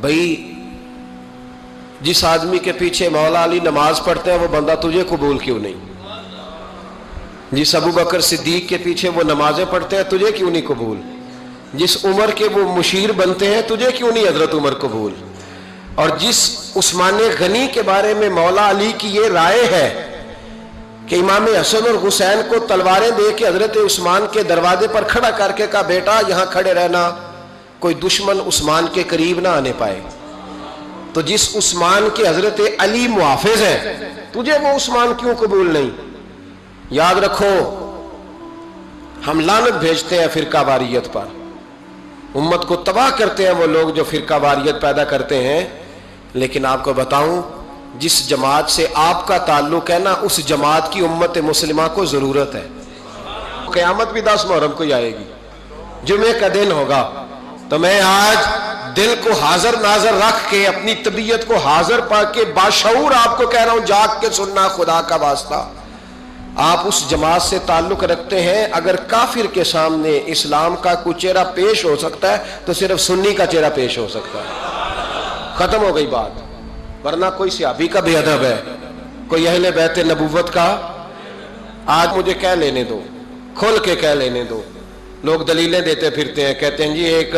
بھائی جس آدمی کے پیچھے مولا علی نماز پڑھتے ہیں وہ بندہ تجھے قبول کیوں نہیں؟ جس ابو بکر صدیق کے پیچھے وہ نمازیں پڑھتے ہیں تجھے کیوں نہیں قبول؟ جس عمر کے وہ مشیر بنتے ہیں تجھے کیوں نہیں حضرت عمر قبول؟ اور جس عثمان غنی کے بارے میں مولا علی کی یہ رائے ہے کہ امام حسن اور حسین کو تلواریں دے کے حضرت عثمان کے دروازے پر کھڑا کر کے کہا بیٹا یہاں کھڑے رہنا، کوئی دشمن عثمان کے قریب نہ آنے پائے، تو جس عثمان کے حضرت علی محافظ ہیں تجھے وہ عثمان کیوں قبول نہیں؟ یاد رکھو ہم لعنت بھیجتے ہیں فرقہ واریت پر، امت کو تباہ کرتے ہیں وہ لوگ جو فرقہ واریت پیدا کرتے ہیں، لیکن آپ کو بتاؤں جس جماعت سے آپ کا تعلق ہے نا اس جماعت کی امت مسلمہ کو ضرورت ہے۔ قیامت بھی 10 محرم کو ہی آئے گی، جمعے کا دن ہوگا، تو میں آج دل کو حاضر ناظر رکھ کے اپنی طبیعت کو حاضر پا کے باشعور آپ کو کہہ رہا ہوں جاگ کے سننا خدا کا واسطہ، آپ اس جماعت سے تعلق رکھتے ہیں، اگر کافر کے سامنے اسلام کا کوئی چہرہ پیش ہو سکتا ہے تو صرف سنی کا چہرہ پیش ہو سکتا ہے، ختم ہو گئی بات۔ ورنہ کوئی صحابی کا بے ادب ہے، کوئی اہل بیت نبوت کا، آج مجھے کہہ لینے دو، کھول کے کہہ لینے دو، لوگ دلیلیں دیتے پھرتے ہیں، کہتے ہیں جی ایک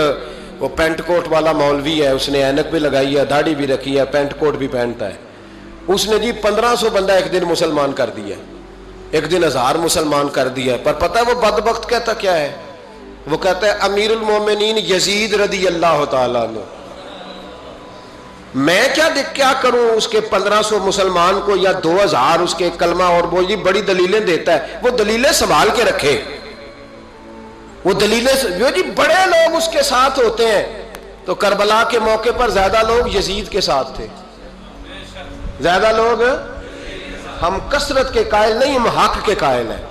وہ پینٹ کوٹ والا مولوی ہے، اس نے اینک بھی لگائی ہے، داڑھی بھی رکھی ہے، پینٹ کوٹ بھی پہنتا ہے، اس نے جی 1500 بندہ ایک دن مسلمان کر دیا، ایک دن 1000 مسلمان کر دیا، پر پتہ ہے وہ بدبخت کہتا کیا ہے؟ وہ کہتا ہے امیر المومنین یزید رضی اللہ تعالیٰ عنہ، میں کیا کروں اس کے 1500 مسلمان کو یا 2000 اس کے کلمہ، اور وہ جی بڑی دلیلیں دیتا ہے، وہ دلیلیں سنبھال کے رکھے، وہ دلیلیں جو جی بڑے لوگ اس کے ساتھ ہوتے ہیں، تو کربلا کے موقع پر زیادہ لوگ یزید کے ساتھ تھے، زیادہ لوگ، ہم کثرت کے قائل نہیں، ہم حق کے قائل ہیں،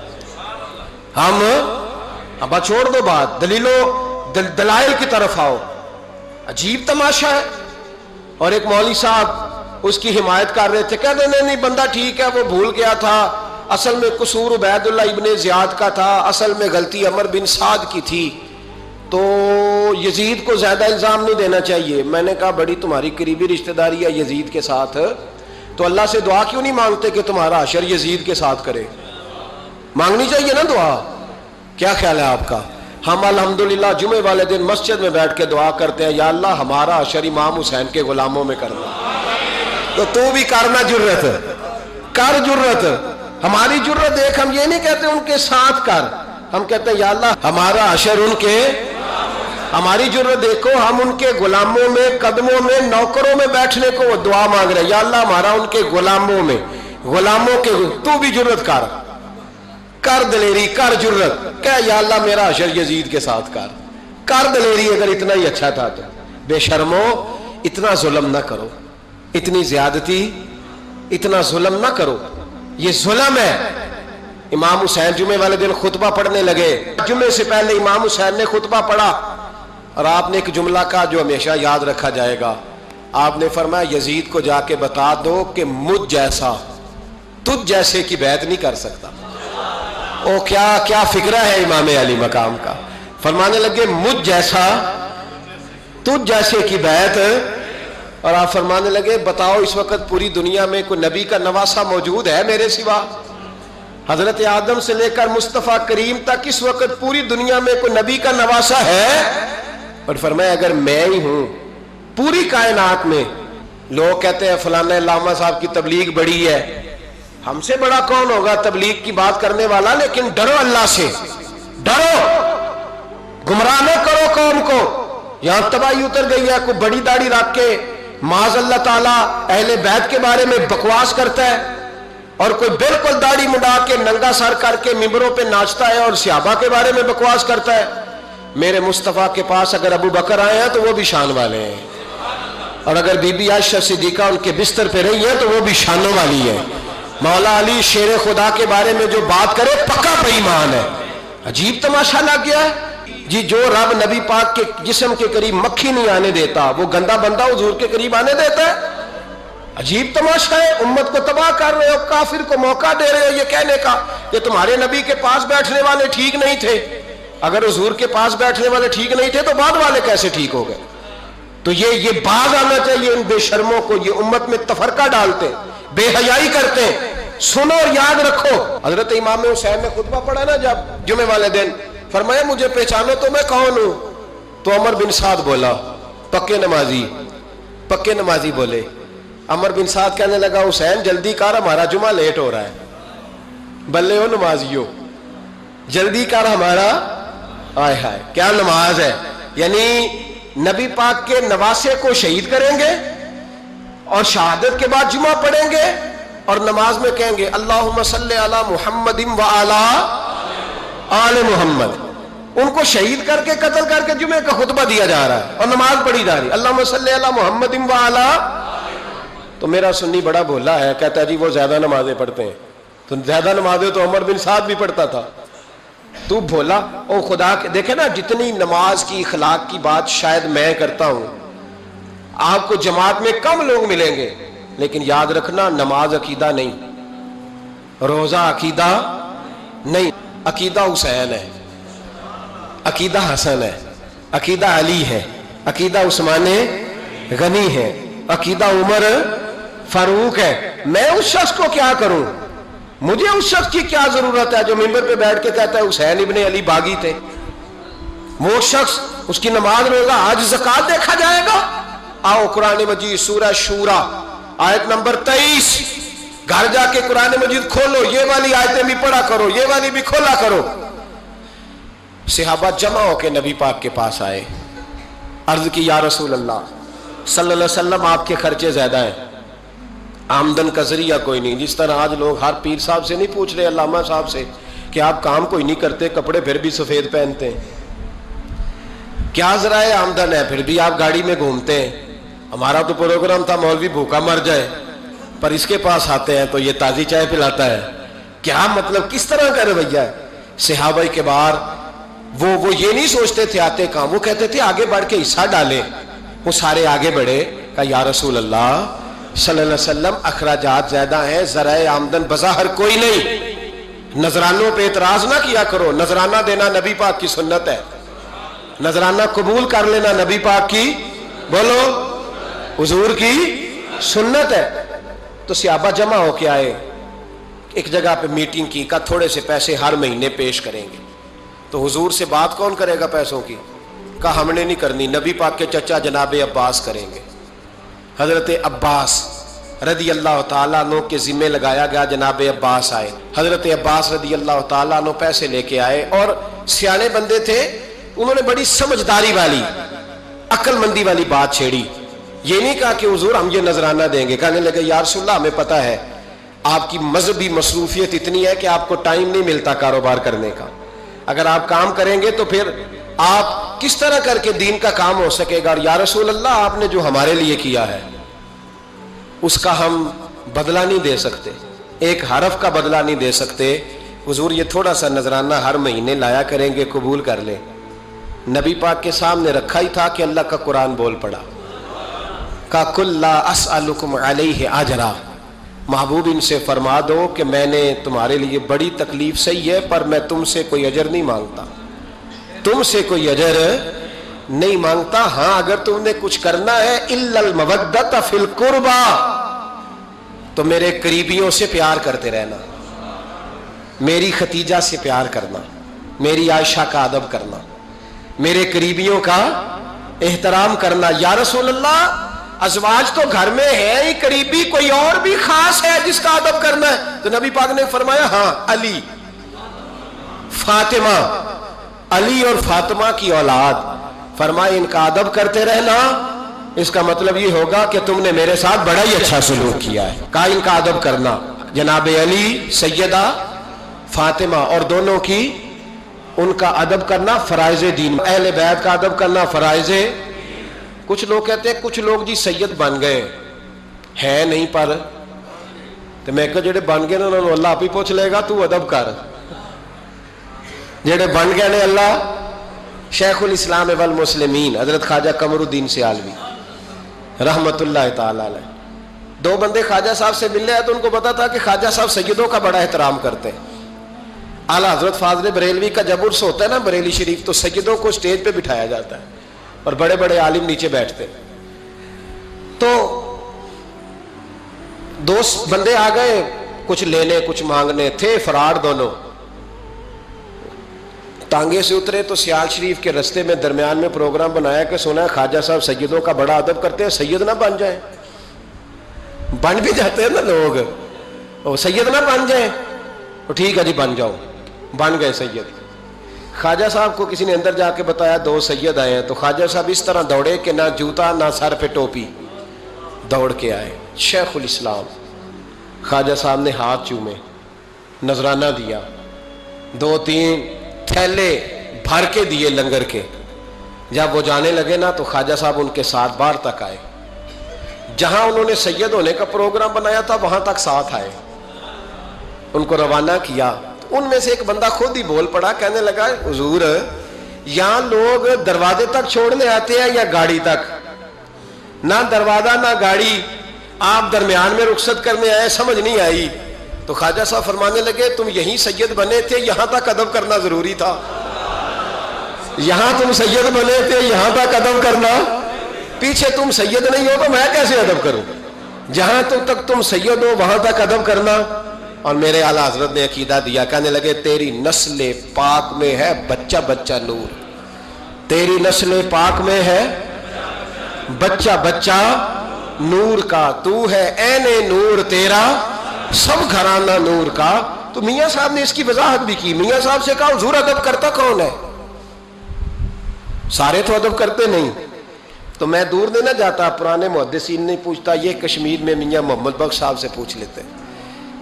ہم اب چھوڑ دو بات، دلائل کی طرف آؤ۔ عجیب تماشا ہے، اور ایک مولوی صاحب اس کی حمایت کر رہے تھے، کہتے نہیں بندہ ٹھیک ہے وہ بھول گیا تھا، اصل میں قصور عبید اللہ ابن زیاد کا تھا، اصل میں غلطی عمر بن سعد کی تھی، تو یزید کو زیادہ الزام نہیں دینا چاہیے۔ میں نے کہا بڑی تمہاری قریبی رشتہ داری ہے یزید کے ساتھ، تو اللہ سے دعا کیوں نہیں مانگتے کہ تمہارا حشر یزید کے ساتھ کرے؟ مانگنی چاہیے نا دعا، کیا خیال ہے آپ کا؟ ہم الحمدللہ جمعے والے دن مسجد میں بیٹھ کے دعا کرتے ہیں یا اللہ ہمارا حشر امام حسین کے غلاموں میں کرنا، تو بھی کرنا، جرت کر، جرت ہماری جرت دیکھ، ہم یہ نہیں کہتے ان کے ساتھ کر، ہم کہتے ہیں یا اللہ ہمارا حشر ان کے، ہماری جرت دیکھو، ہم ان کے غلاموں میں، قدموں میں، نوکروں میں بیٹھنے کو دعا مانگ رہے ہیں، یا اللہ ہمارا ان کے غلاموں میں، غلاموں کے، تو بھی جرت کر دلیری، کر جرت، کہ یا اللہ میرا حشر یزید کے ساتھ کر دلیری، اگر اتنا ہی اچھا تھا تو۔ بے شرمو اتنا ظلم نہ کرو، اتنی زیادتی، اتنا ظلم نہ کرو، یہ ظلم ہے۔ امام حسین جمعے والے دن خطبہ پڑھنے لگے، جمعے سے پہلے امام حسین نے خطبہ پڑھا، اور آپ نے ایک جملہ کہا جو ہمیشہ یاد رکھا جائے گا، آپ نے فرمایا یزید کو جا کے بتا دو کہ مجھ جیسا تجھ جیسے کی بیعت نہیں کر سکتا۔ او کیا فکرہ ہے امام علی مقام کا، فرمانے لگے مجھ جیسا تجھ جیسے کی بیعت، اور آپ فرمانے لگے بتاؤ اس وقت پوری دنیا میں کوئی نبی کا نواسہ موجود ہے میرے سوا؟ حضرت آدم سے لے کر مصطفیٰ کریم تک اس وقت پوری دنیا میں کوئی نبی کا نواسہ ہے؟ اور فرمایا اگر میں ہی ہوں پوری کائنات میں، لوگ کہتے ہیں فلانا علامہ صاحب کی تبلیغ بڑی ہے، ہم سے بڑا کون ہوگا تبلیغ کی بات کرنے والا، لیکن ڈرو اللہ سے، ڈرو، گمراہ نہ کرو قوم کو۔ یہاں تباہی اتر گئی ہے، کوئی بڑی داڑھی رکھ کے معاذ اللہ تعالیٰ اہل بیت کے بارے میں بکواس کرتا ہے، اور کوئی بالکل داڑھی مڈا کے ننگا سر کر کے ممبروں پہ ناچتا ہے اور صحابہ کے بارے میں بکواس کرتا ہے۔ میرے مصطفیٰ کے پاس اگر ابو بکر آئے ہیں تو وہ بھی شان والے ہیں، اور اگر بی بی عائشہ صدیقہ ان کے بستر پہ رہی ہے تو وہ بھی شانوں والی ہے۔ مولا علی شیر خدا کے بارے میں جو بات کرے پکا بے ایمان ہے۔ عجیب تماشا لگ گیا ہے جی، جو رب نبی پاک کے جسم کے قریب مکھی نہیں آنے دیتا وہ گندا بندہ حضور کے قریب آنے دیتا ہے؟ عجیب تماشا ہے، امت کو تباہ کر رہے ہو، کافر کو موقع دے رہے ہو یہ کہنے کا کہ تمہارے نبی کے پاس بیٹھنے والے ٹھیک نہیں تھے۔ اگر حضور کے پاس بیٹھنے والے ٹھیک نہیں تھے تو بعد والے کیسے ٹھیک ہو گئے؟ تو یہ باز آنا چاہیے ان بے شرموں کو، یہ امت میں تفرقہ ڈالتے، بے حیائی کرتے۔ سنو اور یاد رکھو، حضرت امام حسین نے خطبہ پڑھا نا جب جمعے والے دن، فرمایا مجھے پہچانو تو میں کون ہوں؟ تو عمر بن سعد بولا، پکے نمازی بولے۔ عمر بن سعد کہنے لگا حسین جلدی کر، ہمارا جمعہ لیٹ ہو رہا ہے۔ بلے ہو نمازیو، جلدی کر ہمارا، آئے ہائے کیا نماز ہے! یعنی نبی پاک کے نواسے کو شہید کریں گے اور شہادت کے بعد جمعہ پڑھیں گے اور نماز میں کہیں گے اللہم صلی علی محمد و علی آل محمد۔ ان کو شہید کر کے قتل کر کے جمعے کا خطبہ دیا جا رہا ہے اور نماز پڑھی جا رہی ہے اللہم صلی علی محمد و علی۔ تو میرا سنی بڑا بھولا ہے، کہتا ہے جی وہ زیادہ نمازیں پڑھتے ہیں۔ تو زیادہ نمازیں تو عمر بن سعد بھی پڑھتا تھا، تو بھولا۔ او خدا کے دیکھیں نا، جتنی نماز کی اخلاق کی بات شاید میں کرتا ہوں، آپ کو جماعت میں کم لوگ ملیں گے، لیکن یاد رکھنا نماز عقیدہ نہیں، روزہ عقیدہ نہیں، عقیدہ حسین ہے، عقیدہ حسن ہے، عقیدہ علی ہے، عقیدہ عثمان غنی ہے، عقیدہ عمر فاروق ہے۔ میں اس شخص کو کیا کروں؟ مجھے اس شخص کی کیا ضرورت ہے جو ممبر پہ بیٹھ کے کہتا ہے حسین ابن علی باغی تھے؟ وہ شخص، اس کی نماز روزہ حج زکات دیکھا جائے گا؟ آؤ قرآن مجید سورہ شورا آیت نمبر 23، گھر جا کے قرآن مجید کھولو، یہ والی آیتیں بھی پڑھا کرو، یہ والی بھی کھولا کرو۔ صحابہ جمع ہو کے نبی پاک کے پاس آئے، عرض کی یا رسول اللہ صلی اللہ علیہ وسلم آپ کے خرچے زیادہ ہیں، آمدن کا ذریعہ کوئی نہیں۔ جس طرح آج لوگ ہر پیر صاحب سے نہیں پوچھ رہے، علامہ صاحب سے، کہ آپ کام کوئی نہیں کرتے، کپڑے پھر بھی سفید پہنتے ہیں، کیا ذرائع آمدن ہے، پھر بھی آپ گاڑی میں گھومتے ہیں۔ ہمارا تو پروگرام تھا مولوی بھوکا مر جائے، پر اس کے پاس آتے ہیں تو یہ تازی چائے پلاتا ہے، کیا مطلب، کس طرح کا رویہ ہے؟ صحابہ کے بار وہ یہ نہیں سوچتے تھے آتے کام، وہ کہتے تھے آگے بڑھ کے حصہ ڈالیں۔ وہ سارے آگے بڑھے، کہا یا رسول اللہ صلی اللہ علیہ وسلم اخراجات زیادہ ہیں، ذرائع آمدن بظاہر کوئی نہیں، نذرانوں پہ اعتراض نہ کیا کرو، نذرانہ دینا نبی پاک کی سنت ہے، نذرانہ قبول کر لینا نبی پاک کی، بولو، حضور کی سنت ہے۔ تو صحابہ جمع ہو کے آئے، ایک جگہ پہ میٹنگ کی، کہا تھوڑے سے پیسے ہر مہینے پیش کریں گے۔ تو حضور سے بات کون کرے گا پیسوں کی؟ کہا ہم نے نہیں کرنی، نبی پاک کے چچا جناب عباس کریں گے۔ حضرت عباس رضی اللہ تعالیٰ عنہ کے ذمے لگایا گیا، جناب عباس آئے، حضرت عباس رضی اللہ تعالیٰ عنہ پیسے لے کے آئے، اور سیانے بندے تھے، انہوں نے بڑی سمجھداری والی، عقل مندی والی بات چھیڑی۔ یہ نہیں کہا کہ حضور ہم یہ نذرانہ دیں گے، کہنے لگے یا رسول اللہ ہمیں پتہ ہے آپ کی مذہبی مصروفیت اتنی ہے کہ آپ کو ٹائم نہیں ملتا کاروبار کرنے کا، اگر آپ کام کریں گے تو پھر آپ کس طرح کر کے دین کا کام ہو سکے گا، اور یا رسول اللہ آپ نے جو ہمارے لیے کیا ہے اس کا ہم بدلہ نہیں دے سکتے، ایک حرف کا بدلہ نہیں دے سکتے، حضور یہ تھوڑا سا نذرانہ ہر مہینے لایا کریں گے، قبول کر لیں۔ نبی پاک کے سامنے رکھا ہی تھا کہ اللہ کا قرآن بول پڑا، کہا کل لا اسألکم علیہ اجرا، محبوب ان سے فرما دو کہ میں نے تمہارے لیے بڑی تکلیف سہی ہے، پر میں تم سے کوئی اجر نہیں مانگتا، تم سے کوئی اجر نہیں مانگتا، ہاں اگر تم نے کچھ کرنا ہے الا المودۃ فی القربى، تو میرے قریبیوں سے پیار کرتے رہنا، میری ختیجہ سے پیار کرنا، میری عائشہ کا ادب کرنا، میرے قریبیوں کا احترام کرنا۔ یا رسول اللہ ازواج تو گھر میں ہے ہی، قریبی کوئی اور بھی خاص ہے جس کا ادب کرنا ہے؟ تو نبی پاک نے فرمایا ہاں علی، فاطمہ، علی اور فاطمہ کی اولاد، فرمایا ان کا ادب کرتے رہنا، اس کا مطلب یہ ہوگا کہ تم نے میرے ساتھ بڑا ہی اچھا سلوک کیا ہے، کہا ان کا ادب کرنا، جناب علی، سیدہ فاطمہ، اور دونوں کی ان کا ادب کرنا فرائض دین، اہل بیت کا ادب کرنا فرائض۔ کچھ لوگ کہتے ہیں کچھ لوگ جی سید بن گئے ہے نہیں، پر تو میں کہ جڑے بن گئے انہوں نے اللہ آپ ہی پوچھ لے گا، تو ادب کر، جڑے بن گئے نے اللہ۔ شیخ الاسلام والمسلمین حضرت خواجہ قمر الدین سیالوی رحمت اللہ تعالی علیہ، دو بندے خواجہ صاحب سے ملنے آئے تو ان کو پتا تھا کہ خواجہ صاحب سیدوں کا بڑا احترام کرتے ہیں۔ اعلیٰ حضرت فاضل بریلوی کا جب عرس ہوتا ہے نا بریلی شریف، تو سیدوں کو سٹیج پہ بٹھایا جاتا ہے اور بڑے بڑے عالم نیچے بیٹھتے ہیں۔ تو دو بندے آ گئے, کچھ لینے کچھ مانگنے, تھے فرار دونوں. ٹانگے سے اترے تو سیال شریف کے رستے میں درمیان میں پروگرام بنایا کہ سنا ہے خواجہ صاحب سیدوں کا بڑا ادب کرتے ہیں, سید نہ بن جائیں. بن بھی جاتے ہیں نا لوگ, سید نہ بن جائیں. ٹھیک ہے جی بن جاؤ. بن گئے سید. خواجہ صاحب کو کسی نے اندر جا کے بتایا دو سید آئے ہیں, تو خواجہ صاحب اس طرح دوڑے کہ نہ جوتا نہ سر پہ ٹوپی, دوڑ کے آئے. شیخ الاسلام خواجہ صاحب نے ہاتھ چومے, نذرانہ دیا, 2-3 تھیلے بھر کے دیے لنگر کے. جب وہ جانے لگے نا تو خواجہ صاحب ان کے ساتھ باہر تک آئے. جہاں انہوں نے سید ہونے کا پروگرام بنایا تھا وہاں تک ساتھ آئے, ان کو روانہ کیا. ان میں سے ایک بندہ خود ہی بول پڑا, کہنے لگا حضور یہاں لوگ دروازے تک چھوڑنے آتے ہیں یا گاڑی تک؟ نہ دروازہ نہ گاڑی, آپ درمیان میں رخصت کرنے آئے, سمجھ نہیں آئی. تو خواجہ صاحب فرمانے لگے تم یہیں سید بنے تھے, یہاں تک ادب کرنا ضروری تھا. یہاں تم سید بنے تھے, یہاں تک ادب کرنا, پیچھے تم سید نہیں ہو تو میں کیسے ادب کروں؟ جہاں تک تم سید ہو وہاں تک ادب کرنا. اور میرے اعلیٰ حضرت نے عقیدہ دیا, کہنے لگے تیری نسل پاک میں ہے بچہ بچہ نور, تیری نسل پاک میں ہے بچہ بچہ نور کا, تو ہے عین نور تیرا سب گھرانہ نور کا. تو میاں صاحب نے اس کی وضاحت بھی کی. میاں صاحب سے کہا حضور ادب کرتا کون ہے؟ سارے تو ادب کرتے نہیں. تو میں دور نہیں نہ جاتا, پرانے محدثین نہیں پوچھتا, یہ کشمیر میں میاں محمد بخش صاحب سے پوچھ لیتے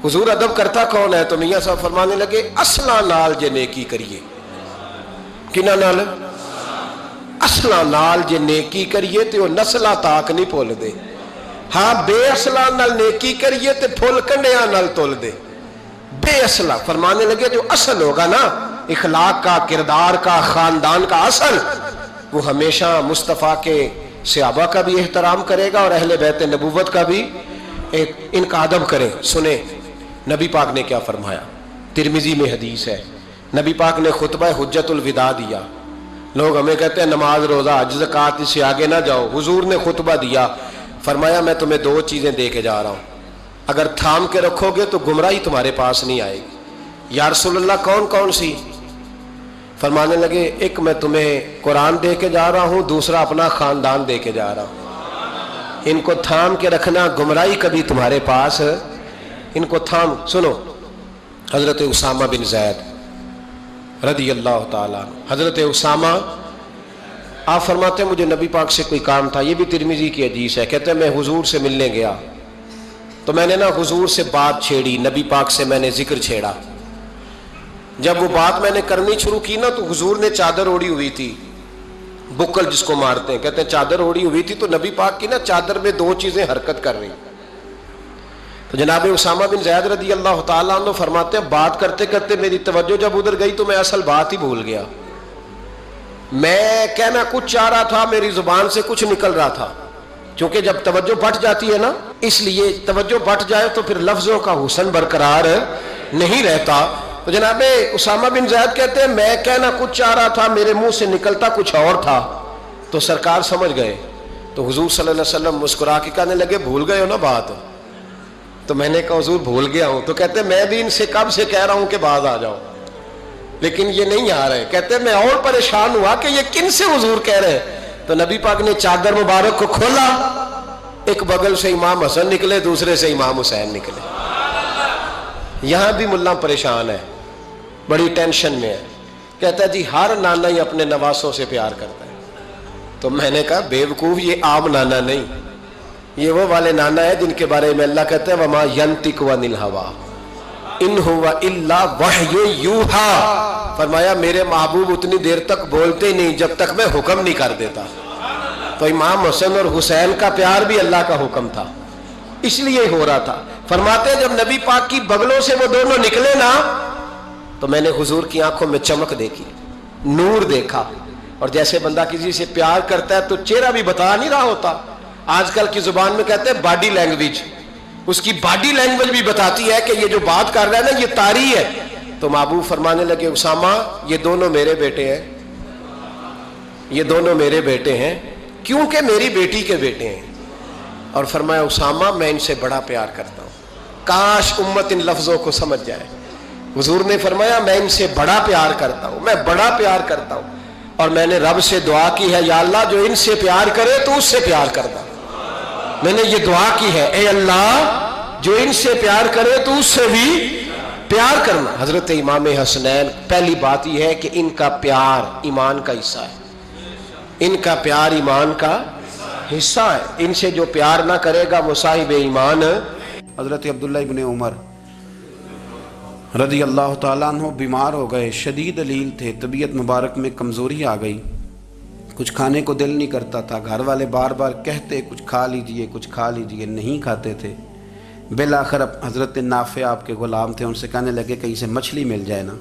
حضور ادب کرتا کون ہے؟ تو میاں صاحب فرمانے لگے اصلا نال جے نیکی کریے. کنہ نال؟ اصلا نال جے نیکی کریے تو وہ نسلہ تاک نہیں پھول دے. ہاں بے اصلا نال نیکی کریے تو پھول کنڈیاں نال تول دے. بے اصلا فرمانے لگے جو اصل ہوگا نا اخلاق کا, کردار کا, خاندان کا اصل, وہ ہمیشہ مصطفیٰ کے صحابہ کا بھی احترام کرے گا اور اہل بیت نبوت کا بھی ان کا ادب کرے. سنیں نبی پاک نے کیا فرمایا, ترمذی میں حدیث ہے. نبی پاک نے خطبہ حجت الوداع دیا. لوگ ہمیں کہتے ہیں نماز روزہ حج زکوٰۃ اس سے آگے نہ جاؤ. حضور نے خطبہ دیا, فرمایا میں تمہیں 2 چیزیں دے کے جا رہا ہوں, اگر تھام کے رکھو گے تو گمراہی تمہارے پاس نہیں آئے گی. یا رسول اللہ کون کون سی؟ فرمانے لگے ایک میں تمہیں قرآن دے کے جا رہا ہوں, دوسرا اپنا خاندان دے کے جا رہا ہوں. ان کو تھام کے رکھنا, گمراہی کبھی تمہارے پاس, ان کو تھام. سنو حضرت اسامہ بن زید رضی اللہ تعالیٰ, حضرت اسامہ آپ فرماتے ہیں مجھے نبی پاک سے کوئی کام تھا, یہ بھی ترمذی کی حدیث ہے. کہتے ہیں میں حضور سے ملنے گیا تو میں نے نا حضور سے بات چھیڑی, نبی پاک سے میں نے ذکر چھیڑا. جب وہ بات میں نے کرنی شروع کی نا تو حضور نے چادر اوڑی ہوئی تھی, بکل جس کو مارتے ہیں, کہتے ہیں چادر اوڑی ہوئی تھی, تو نبی پاک کی نا چادر میں 2 چیزیں حرکت کر رہی. تو جناب اسامہ بن زید رضی اللہ تعالیٰ عنہ فرماتے ہیں بات کرتے کرتے میری توجہ جب ادھر گئی تو میں اصل بات ہی بھول گیا. میں کہنا کچھ چاہ رہا تھا, میری زبان سے کچھ نکل رہا تھا. چونکہ جب توجہ بٹ جاتی ہے نا, اس لیے توجہ بٹ جائے تو پھر لفظوں کا حسن برقرار نہیں رہتا. تو جناب اسامہ بن زید کہتے ہیں میں کہنا کچھ چاہ رہا تھا, میرے منہ سے نکلتا کچھ اور تھا. تو سرکار سمجھ گئے. تو حضور صلی اللہ علیہ وسلم مسکرا کے کہنے لگے بھول گئے ہو نا بات؟ تو میں نے کہا حضور بھول گیا ہوں. تو کہتے ہیں میں بھی ان سے کب سے کہہ رہا ہوں کہ بعد آ جاؤ, لیکن یہ نہیں آ رہے. کہتے ہیں میں اور پریشان ہوا کہ یہ کن سے حضور کہہ رہے ہیں. تو نبی پاک نے چادر مبارک کو کھولا, ایک بغل سے امام حسن نکلے, دوسرے سے امام حسین نکلے. یہاں بھی ملا پریشان ہے, بڑی ٹینشن میں ہے. کہتا ہے جی ہر نانا ہی اپنے نواسوں سے پیار کرتا ہے. تو میں نے کہا بے وقوف, یہ عام نانا نہیں, یہ وہ والے نانا ہے جن کے بارے میں اللہ کہتے ہیں وما ینطق عن الہویٰ ان ہوا الا وحی یوحیٰ. فرمایا میرے محبوب اتنی دیر تک بولتے نہیں جب تک میں حکم نہیں کر دیتا. تو امام حسن اور حسین کا پیار بھی اللہ کا حکم تھا, اس لیے ہو رہا تھا. فرماتے ہیں جب نبی پاک کی بغلوں سے وہ دونوں نکلے نا تو میں نے حضور کی آنکھوں میں چمک دیکھی, نور دیکھا. اور جیسے بندہ کسی سے پیار کرتا ہے تو چہرہ بھی بتا نہیں رہا ہوتا. آج کل کی زبان میں کہتے ہیں باڈی لینگویج, اس کی باڈی لینگویج بھی بتاتی ہے کہ یہ جو بات کر رہا ہے نا یہ طاری ہے. تو محبوب فرمانے لگے اسامہ یہ دونوں میرے بیٹے ہیں, یہ دونوں میرے بیٹے ہیں, کیونکہ میری بیٹی کے بیٹے ہیں. اور فرمایا اسامہ میں ان سے بڑا پیار کرتا ہوں. کاش امت ان لفظوں کو سمجھ جائے. حضور نے فرمایا میں ان سے بڑا پیار کرتا ہوں، میں بڑا پیار کرتا ہوں، اور میں نے رب سے دعا کی ہے یا اللہ جو ان سے پیار کرے تو اس سے پیار کرتا. میں نے یہ دعا کی ہے اے اللہ جو ان سے پیار کرے تو اس سے بھی پیار کرنا. حضرت امام حسنین، پہلی بات یہ ہے کہ ان کا پیار ایمان کا حصہ ہے. ان کا پیار ایمان کا حصہ ہے. ان سے جو پیار نہ کرے گا وہ صاحب ایمان. حضرت عبداللہ ابن عمر رضی اللہ تعالیٰ عنہ بیمار ہو گئے، شدید علیل تھے، طبیعت مبارک میں کمزوری آ گئی، کچھ کھانے کو دل نہیں کرتا تھا، گھر والے بار بار کہتے کچھ کھا لیجئے کچھ کھا لیجئے، نہیں کھاتے تھے. بالآخر حضرت نافع آپ کے غلام تھے، ان سے کہنے لگے کہیں سے مچھلی مل جائے نا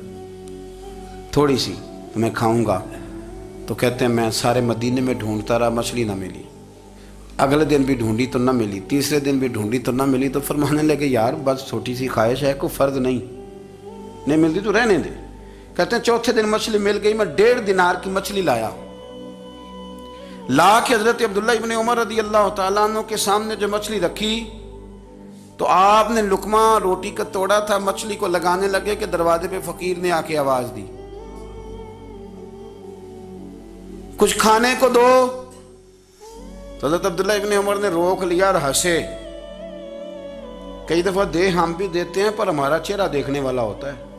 تھوڑی سی تو میں کھاؤں گا. تو کہتے ہیں میں سارے مدینے میں ڈھونڈتا رہا، مچھلی نہ ملی. اگلے دن بھی ڈھونڈی تو نہ ملی، تیسرے دن بھی ڈھونڈی تو نہ ملی. تو فرمانے لگے یار بس چھوٹی سی خواہش ہے، کوئی فرض نہیں ملتی تو رہنے دے. کہتے ہیں چوتھے دن مچھلی مل گئی، میں 1.5 دینار کی مچھلی لا کے حضرت عبداللہ ابن عمر رضی اللہ تعالیٰ عنہ کے سامنے جو مچھلی رکھی تو آپ نے لقمہ روٹی کا توڑا تھا، مچھلی کو لگانے لگے کہ دروازے پہ فقیر نے آ کے آواز دی کچھ کھانے کو دو. تو حضرت عبداللہ ابن عمر نے روک لیا اور ہنسے. کئی دفعہ ہم بھی دیتے ہیں پر ہمارا چہرہ دیکھنے والا ہوتا ہے،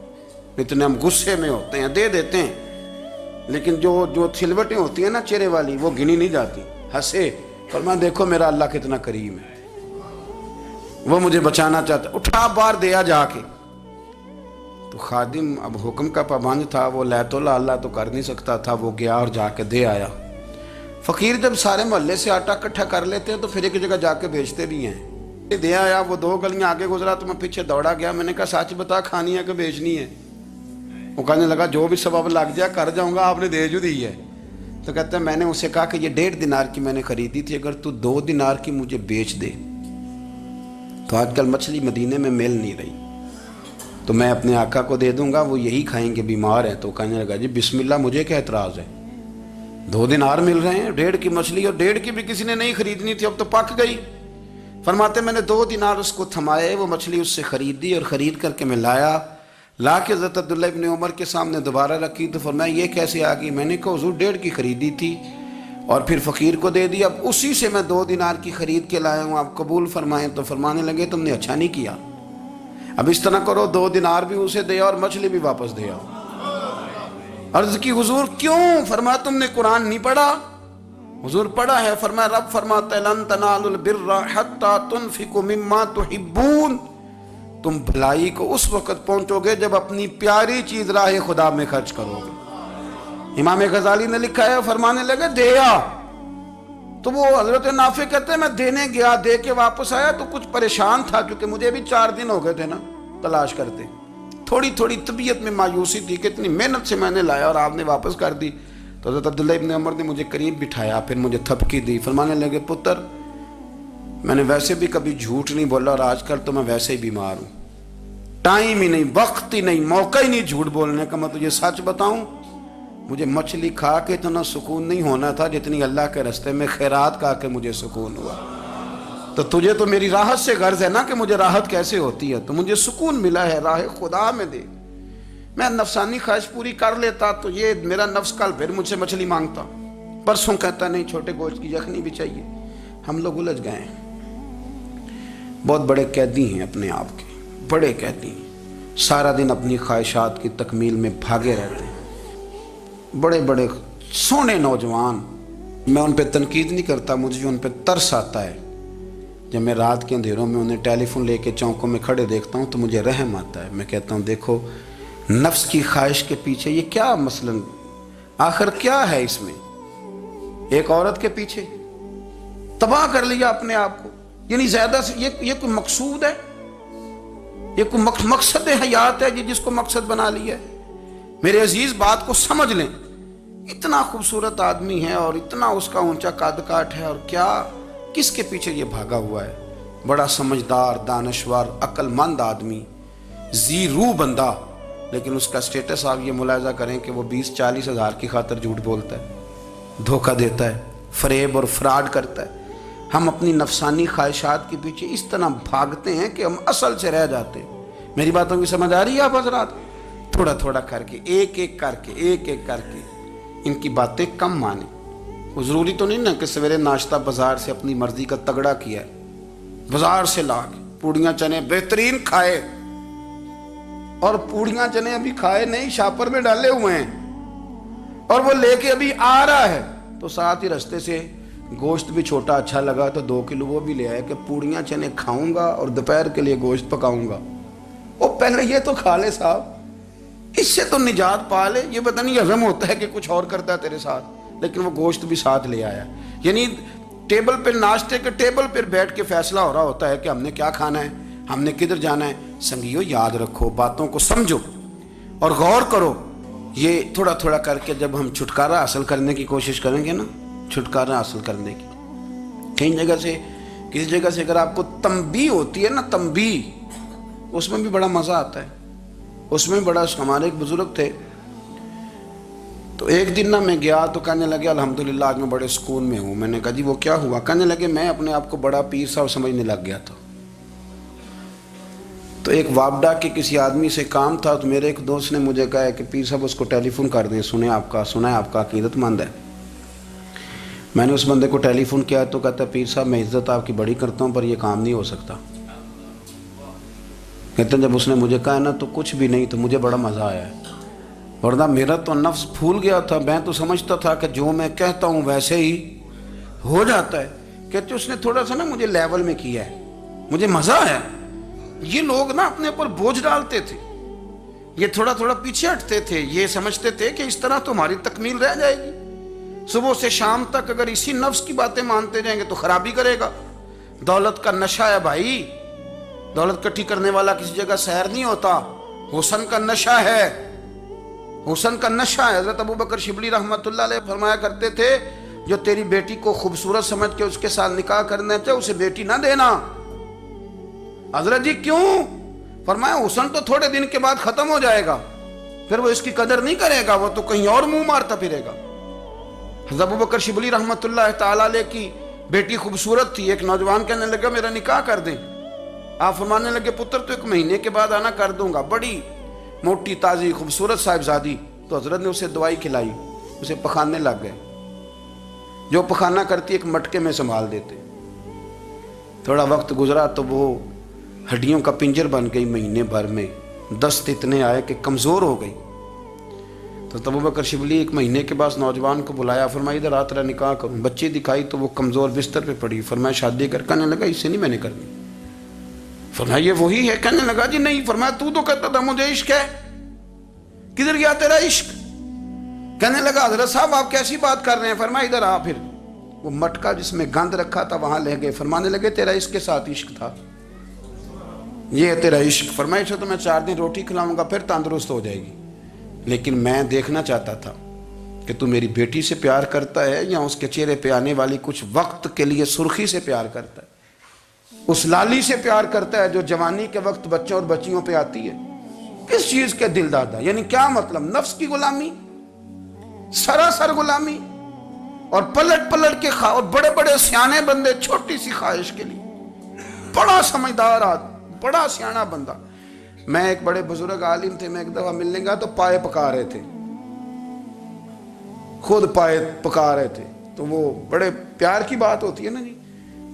اتنے ہم غصے میں ہوتے ہیں دے دیتے ہیں، لیکن جو تھلوٹیں ہوتی ہیں نا چہرے والی وہ گنی نہیں جاتی. ہنسے فرمایا دیکھو میرا اللہ کتنا کریم ہے، وہ مجھے بچانا چاہتا، اٹھا بار دیا جا کے. تو خادم اب حکم کا پابند تھا، وہ لیت اللہ تو کر نہیں سکتا تھا، وہ گیا اور جا کے دے آیا. فقیر جب سارے محلے سے آٹا اکٹھا کر لیتے ہیں تو پھر ایک جگہ جا کے بیچتے بھی ہیں. دے آیا، وہ 2 گلیاں آگے گزرا تو میں پیچھے دوڑا گیا. میں نے کہا سچ بتا کھانی ہے کہ بیچنی ہے؟ وہ کہنے لگا جو بھی سبب لگ جائے کر جاؤں گا، آپ نے دے جو دی ہے. تو کہتا ہے میں نے اسے کہا کہ یہ 1.5 دینار کی میں نے خریدی تھی، اگر تو 2 دینار کی مجھے بیچ دے تو آج کل مچھلی مدینے میں مل نہیں رہی، تو میں اپنے آقا کو دے دوں گا، وہ یہی کھائیں گے، بیمار ہیں. تو کہنے لگا جی بسم اللہ، مجھے کیا اعتراض ہے، 2 دینار مل رہے ہیں، 1.5 کی مچھلی، اور 1.5 کی بھی کسی نے نہیں خریدنی تھی، اب تو پک گئی. فرماتے میں نے 2 دینار اس کو تھمائے، وہ مچھلی اس سے خریدی، اور خرید کر کے میں لا کے حضرت عبداللہ ابن عمر کے سامنے دوبارہ رکھی. تو فرمایا یہ کیسے آ گئی؟ میں نے کہا حضور 1.5 کی خریدی تھی اور پھر فقیر کو دے دی، اب اسی سے میں 2 دینار کی خرید کے لایا ہوں، آپ قبول فرمائیں. تو فرمانے لگے تم نے اچھا نہیں کیا، اب اس طرح کرو 2 دینار بھی اسے دے اور مچھلی بھی واپس دے آؤ. عرض کی حضور کیوں؟ فرمایا تم نے قرآن نہیں پڑھا؟ حضور پڑھا ہے. فرمایا رب فرماتا ہے لن تنالوا البر حتی تنفقوا مما تحبون، تم بھلائی کو اس وقت پہنچو گے جب اپنی پیاری چیز راہ خدا میں خرچ کرو گے. امام غزالی نے لکھا ہے، فرمانے لگے دے آ. تو وہ حضرت نافع کہتے ہیں میں دینے گیا، دے کے واپس آیا تو کچھ پریشان تھا کیونکہ مجھے بھی 4 دن ہو گئے تھے نا تلاش کرتے، تھوڑی طبیعت میں مایوسی تھی کہ اتنی محنت سے میں نے لایا اور آپ نے واپس کر دی. تو حضرت عبداللہ ابن عمر نے مجھے قریب بٹھایا، پھر مجھے تھپکی دی. فرمانے لگے پتر میں نے ویسے بھی کبھی جھوٹ نہیں بولا اور آج کل تو میں ویسے ہی بیمار ہوں، ٹائم ہی نہیں، وقت ہی نہیں، موقع ہی نہیں جھوٹ بولنے کا. میں تجھے سچ بتاؤں، مجھے مچھلی کھا کے اتنا سکون نہیں ہونا تھا جتنی اللہ کے راستے میں خیرات کھا کے مجھے سکون ہوا. تو تجھے تو میری راحت سے غرض ہے نا کہ مجھے راحت کیسے ہوتی ہے، تو مجھے سکون ملا ہے، راہ خدا میں دے. میں نفسانی خواہش پوری کر لیتا تو یہ میرا نفس کل پھر مجھ سے مچھلی مانگتا، پرسوں کہتا نہیں چھوٹے گوشت کی یخنی بھی چاہیے. ہم لوگ الجھ گئے ہیں، بہت بڑے قیدی ہیں اپنے آپ کے، بڑے قیدی ہیں، سارا دن اپنی خواہشات کی تکمیل میں بھاگے رہتے ہیں. بڑے بڑے سونے نوجوان، میں ان پہ تنقید نہیں کرتا، مجھے ان پہ ترس آتا ہے. جب میں رات کے اندھیروں میں انہیں ٹیلی فون لے کے چوکوں میں کھڑے دیکھتا ہوں تو مجھے رحم آتا ہے. میں کہتا ہوں دیکھو نفس کی خواہش کے پیچھے یہ کیا مثلاً آخر کیا ہے اس میں؟ ایک عورت کے پیچھے تباہ کر لیا اپنے آپ کو، یعنی زیادہ سے یہ کوئی مقصود ہے، یہ کوئی مقصد حیات ہے جس کو مقصد بنا لیا ہے؟ میرے عزیز بات کو سمجھ لیں، اتنا خوبصورت آدمی ہے اور اتنا اس کا اونچا قد کاٹ ہے، اور کیا کس کے پیچھے یہ بھاگا ہوا ہے؟ بڑا سمجھدار، دانشور، عقل مند آدمی، ذی روح بندہ، لیکن اس کا سٹیٹس آپ یہ ملاحظہ کریں کہ وہ 20-40 ہزار کی خاطر جھوٹ بولتا ہے، دھوکہ دیتا ہے، فریب اور فراڈ کرتا ہے. ہم اپنی نفسانی خواہشات کے پیچھے اس طرح بھاگتے ہیں کہ ہم اصل سے رہ جاتے ہیں۔ میری باتوں کی سمجھ آ رہی ہے آپ حضرات؟ تھوڑا تھوڑا کر کے، ایک ایک کر کے ان کی باتیں کم مانیں۔ وہ ضروری تو نہیں نا کہ سویرے ناشتہ بازار سے اپنی مرضی کا تگڑا کیا ہے، بازار سے لا کے پوڑیاں چنے بہترین کھائے، اور پوڑیاں چنے ابھی کھائے نہیں، شاپر میں ڈالے ہوئے ہیں، اور وہ لے کے ابھی آ رہا ہے، تو ساتھ ہی رستے سے گوشت بھی چھوٹا اچھا لگا تو 2 کلو وہ بھی لے آئے کہ پوڑیاں چنے کھاؤں گا اور دوپہر کے لیے گوشت پکاؤں گا۔ وہ پہلے یہ تو کھا لے صاحب، اس سے تو نجات پا لے۔ یہ پتہ نہیں ہضم ہوتا ہے کہ کچھ اور کرتا ہے تیرے ساتھ، لیکن وہ گوشت بھی ساتھ لے آیا۔ یعنی ٹیبل پہ، ناشتے کے ٹیبل پر بیٹھ کے فیصلہ ہو رہا ہوتا ہے کہ ہم نے کیا کھانا ہے، ہم نے کدھر جانا ہے۔ سنگیو یاد رکھو، باتوں کو سمجھو اور غور کرو۔ یہ تھوڑا تھوڑا کر کے جب ہم چھٹکارا حاصل کرنے کی کوشش کریں گے نا، چھٹکارا حاصل کرنے کی، کہیں جگہ سے، کسی جگہ سے اگر آپ کو تنبیہ ہوتی ہے نا، تنبیہ، اس میں بھی بڑا مزہ آتا ہے۔ اس میں بڑا، ہمارے ایک بزرگ تھے، تو ایک دن نا میں گیا تو کہنے لگے الحمدللہ آج میں بڑے سکون میں ہوں۔ میں نے کہا جی وہ کیا ہوا؟ کہنے لگے میں اپنے آپ کو بڑا پیر صاحب سمجھنے لگ گیا تھا، تو ایک وابڈا کے کسی آدمی سے کام تھا، تو میرے ایک دوست نے مجھے کہا کہ پیر صاحب اس کو ٹیلی فون کر دیں، سنا ہے آپ کا عقیدت مند ہے۔ میں نے اس بندے کو ٹیلی فون کیا تو کہتا ہے پیر صاحب میں عزت آپ کی بڑی کرتا ہوں پر یہ کام نہیں ہو سکتا۔ کہتے ہیں جب اس نے مجھے کہا نا تو کچھ بھی نہیں، تو مجھے بڑا مزہ آیا ہے، ورنہ میرا تو نفس پھول گیا تھا۔ میں تو سمجھتا تھا کہ جو میں کہتا ہوں ویسے ہی ہو جاتا ہے۔ کہتے اس نے تھوڑا سا نا مجھے لیول میں کیا ہے، مجھے مزہ آیا۔ یہ لوگ نا اپنے اوپر بوجھ ڈالتے تھے، یہ تھوڑا تھوڑا پیچھے ہٹتے تھے، یہ سمجھتے تھے کہ اس طرح تو ہماری تکمیل رہ جائے گی۔ صبح سے شام تک اگر اسی نفس کی باتیں مانتے جائیں گے تو خرابی کرے گا۔ دولت کا نشہ ہے بھائی، دولت کٹھی کرنے والا کسی جگہ سیر نہیں ہوتا، حسن کا نشہ ہے، حسن کا نشہ ہے۔ حضرت ابو بکر شبلی رحمۃ اللہ علیہ فرمایا کرتے تھے جو تیری بیٹی کو خوبصورت سمجھ کے اس کے ساتھ نکاح کرنا چاہے اسے بیٹی نہ دینا۔ حضرت جی کیوں؟ فرمایا حسن تو تھوڑے دن کے بعد ختم ہو جائے گا، پھر وہ اس کی قدر نہیں کرے گا، وہ تو کہیں اور منہ مارتا پھرے گا۔ حضرت ابو بکر شبلی رحمۃ اللہ تعالیٰ علیہ کی بیٹی خوبصورت تھی، ایک نوجوان کہنے لگا میرا نکاح کر دیں۔ آپ فرمانے لگے پتر تو 1 مہینے کے بعد آنا، کر دوں گا۔ بڑی موٹی تازی خوبصورت صاحبزادی، تو حضرت نے اسے دوائی کھلائی، اسے پخانے لگ گئے، جو پخانہ کرتی ایک مٹکے میں سنبھال دیتے۔ تھوڑا وقت گزرا تو وہ ہڈیوں کا پنجر بن گئی، مہینے بھر میں دست اتنے آئے کہ کمزور ہو گئی۔ تو ابو بکر شبلی 1 مہینے کے بعد نوجوان کو بلایا، فرمایا ادھر آ تیرا نکاح کروں۔ بچی دکھائی تو وہ کمزور بستر پہ پڑی، فرمایا شادی کر۔ کہنے لگا اس سے نہیں میں نے کرنی۔ فرمایا یہ وہی ہے؟ کہنے لگا جی نہیں۔ فرمایا تو کہتا تھا مجھے عشق ہے، کدھر گیا تیرا عشق؟ کہنے لگا حضرت صاحب آپ کیسی بات کر رہے ہیں؟ فرمایا ادھر آ۔ پھر وہ مٹکا جس میں گند رکھا تھا وہاں لے گئے، فرمانے لگے تیرا اس کے ساتھ عشق تھا، یہ ہے تیرا عشق۔ فرمایا اسے تو میں 4 دن روٹی کھلاؤں گا پھر تندرست ہو جائے گی، لیکن میں دیکھنا چاہتا تھا کہ تو میری بیٹی سے پیار کرتا ہے یا اس کے چہرے پہ آنے والی کچھ وقت کے لیے سرخی سے پیار کرتا ہے، اس لالی سے پیار کرتا ہے جو جوانی کے وقت بچوں اور بچیوں پہ آتی ہے۔ کس چیز کے دل دادا؟ یعنی کیا مطلب؟ نفس کی غلامی، سراسر غلامی، اور پلٹ پلٹ کے اور بڑے بڑے سیانے بندے چھوٹی سی خواہش کے لیے، بڑا سمجھدار آدمی، بڑا سیانا بندہ۔ میں ایک بڑے بزرگ عالم تھے، میں ایک دفعہ ملنے گا تو پائے پکا رہے تھے، خود پائے پکا رہے تھے، تو وہ بڑے پیار کی بات ہوتی ہے نا جی،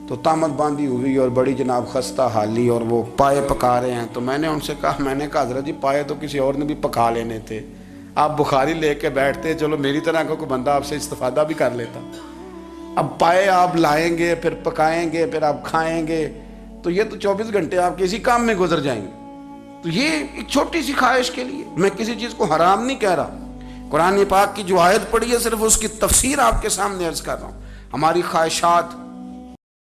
تو تامت باندھی ہوئی اور بڑی جناب خستہ حالی، اور وہ پائے پکا رہے ہیں۔ تو میں نے ان سے کہا، میں نے کہا حضرت جی پائے تو کسی اور نے بھی پکا لینے تھے، آپ بخاری لے کے بیٹھتے، چلو میری طرح کا کوئی بندہ آپ سے استفادہ بھی کر لیتا۔ اب پائے آپ لائیں گے، پھر پکائیں گے، پھر آپ کھائیں گے، تو یہ تو 24 گھنٹے آپ کسی کام میں گزر جائیں گے۔ تو یہ ایک چھوٹی سی خواہش کے لیے، میں کسی چیز کو حرام نہیں کہہ رہا، قرآن پاک کی جو آیت پڑھی ہے صرف اس کی تفسیر آپ کے سامنے عرض کر رہا ہوں۔ ہماری خواہشات